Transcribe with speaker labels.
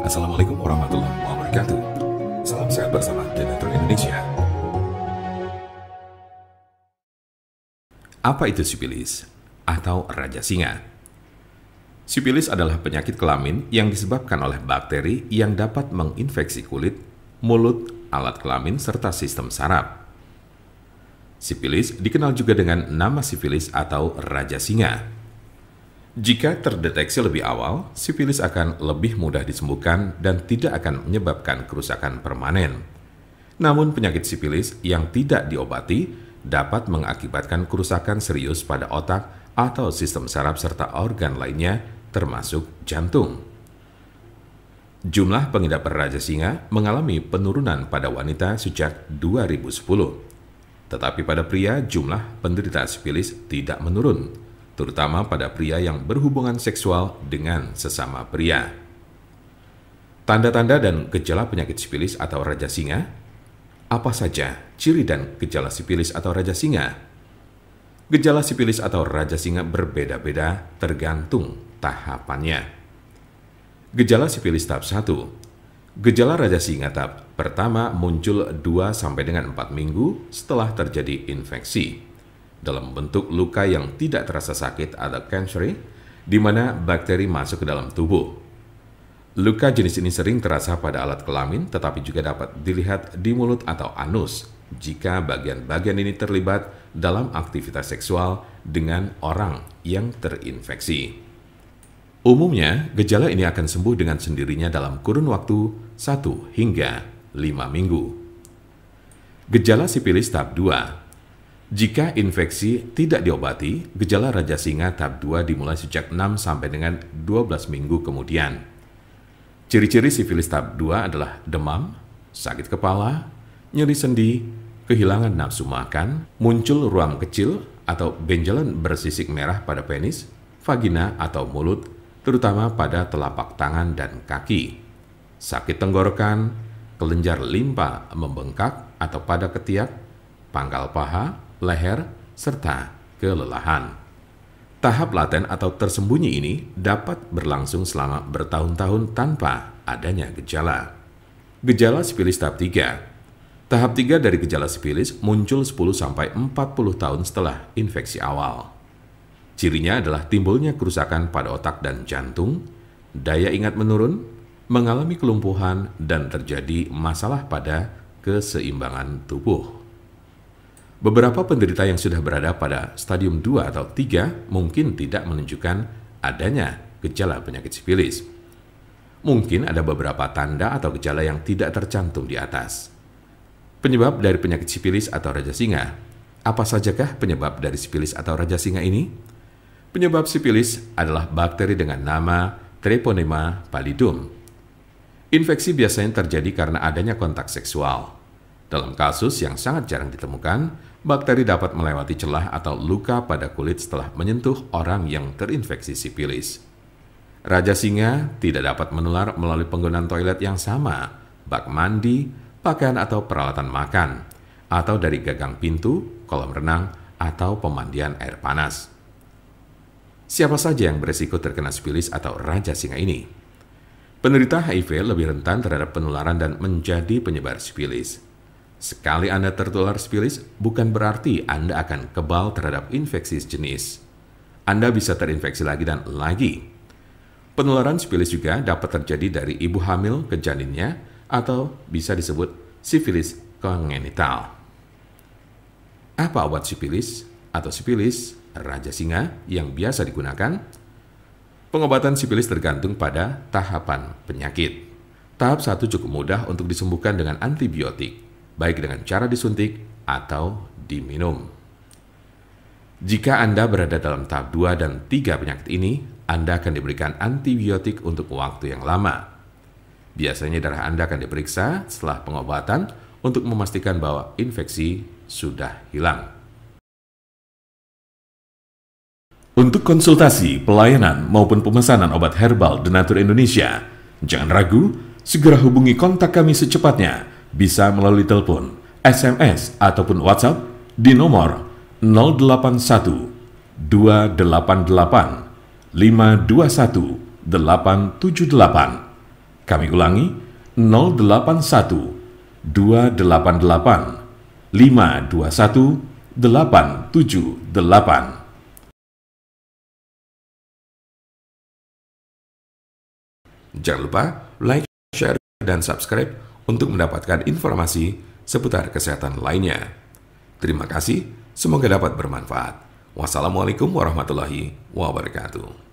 Speaker 1: Assalamualaikum warahmatullahi wabarakatuh. Salam sehat bersama Denatur Indonesia. Apa itu sifilis atau raja singa? Sifilis adalah penyakit kelamin yang disebabkan oleh bakteri yang dapat menginfeksi kulit, mulut, alat kelamin, serta sistem saraf. Sifilis dikenal juga dengan nama sifilis atau raja singa. Jika terdeteksi lebih awal, sifilis akan lebih mudah disembuhkan dan tidak akan menyebabkan kerusakan permanen. Namun penyakit sifilis yang tidak diobati dapat mengakibatkan kerusakan serius pada otak atau sistem saraf serta organ lainnya termasuk jantung. Jumlah pengidap raja singa mengalami penurunan pada wanita sejak 2010. Tetapi pada pria jumlah penderita sifilis tidak menurun, terutama pada pria yang berhubungan seksual dengan sesama pria. Tanda-tanda dan gejala penyakit sifilis atau raja singa. Apa saja ciri dan gejala sifilis atau raja singa? Gejala sifilis atau raja singa berbeda-beda tergantung tahapannya. Gejala sifilis tahap 1. Gejala raja singa tahap pertama muncul 2-4 minggu setelah terjadi infeksi dalam bentuk luka yang tidak terasa sakit atau cancer, di mana bakteri masuk ke dalam tubuh. Luka jenis ini sering terasa pada alat kelamin, tetapi juga dapat dilihat di mulut atau anus jika bagian-bagian ini terlibat dalam aktivitas seksual dengan orang yang terinfeksi. Umumnya, gejala ini akan sembuh dengan sendirinya dalam kurun waktu 1 hingga 5 minggu. Gejala sifilis tahap 2. Jika infeksi tidak diobati, gejala raja singa tahap 2 dimulai sejak 6 sampai dengan 12 minggu kemudian. Ciri-ciri sifilis tahap 2 adalah demam, sakit kepala, nyeri sendi, kehilangan nafsu makan, muncul ruam kecil atau benjolan bersisik merah pada penis, vagina atau mulut, terutama pada telapak tangan dan kaki, sakit tenggorokan, kelenjar limpa membengkak atau pada ketiak, pangkal paha, leher, serta kelelahan. Tahap laten atau tersembunyi ini dapat berlangsung selama bertahun-tahun tanpa adanya gejala. Gejala sifilis tahap 3. Tahap 3 dari gejala sifilis muncul 10-40 tahun setelah infeksi awal. Cirinya adalah timbulnya kerusakan pada otak dan jantung, daya ingat menurun, mengalami kelumpuhan, dan terjadi masalah pada keseimbangan tubuh. Beberapa penderita yang sudah berada pada stadium 2 atau 3 mungkin tidak menunjukkan adanya gejala penyakit sifilis. Mungkin ada beberapa tanda atau gejala yang tidak tercantum di atas. Penyebab dari penyakit sifilis atau raja singa. Apa sajakah penyebab dari sifilis atau raja singa ini? Penyebab sifilis adalah bakteri dengan nama Treponema pallidum. Infeksi biasanya terjadi karena adanya kontak seksual. Dalam kasus yang sangat jarang ditemukan, bakteri dapat melewati celah atau luka pada kulit setelah menyentuh orang yang terinfeksi sifilis. Raja singa tidak dapat menular melalui penggunaan toilet yang sama, bak mandi, pakaian atau peralatan makan, atau dari gagang pintu, kolam renang, atau pemandian air panas. Siapa saja yang beresiko terkena sifilis atau raja singa ini? Penderita HIV lebih rentan terhadap penularan dan menjadi penyebar sifilis. Sekali Anda tertular sifilis, bukan berarti Anda akan kebal terhadap infeksi sejenis. Anda bisa terinfeksi lagi dan lagi. Penularan sifilis juga dapat terjadi dari ibu hamil ke janinnya atau bisa disebut sifilis kongenital. Apa obat sifilis atau sifilis raja singa yang biasa digunakan? Pengobatan sifilis tergantung pada tahapan penyakit. Tahap 1 cukup mudah untuk disembuhkan dengan antibiotik, baik dengan cara disuntik atau diminum. Jika Anda berada dalam tahap 2 dan 3 penyakit ini, Anda akan diberikan antibiotik untuk waktu yang lama. Biasanya darah Anda akan diperiksa setelah pengobatan untuk memastikan bahwa infeksi sudah hilang. Untuk konsultasi, pelayanan, maupun pemesanan obat herbal Denatur Indonesia, jangan ragu, segera hubungi kontak kami secepatnya. Bisa melalui telepon, SMS, ataupun WhatsApp di nomor 081 288 521 878 Kami ulangi, 081 288 521 878. Jangan lupa like, share, dan subscribe untuk mendapatkan informasi seputar kesehatan lainnya. Terima kasih, semoga dapat bermanfaat. Wassalamualaikum warahmatullahi wabarakatuh.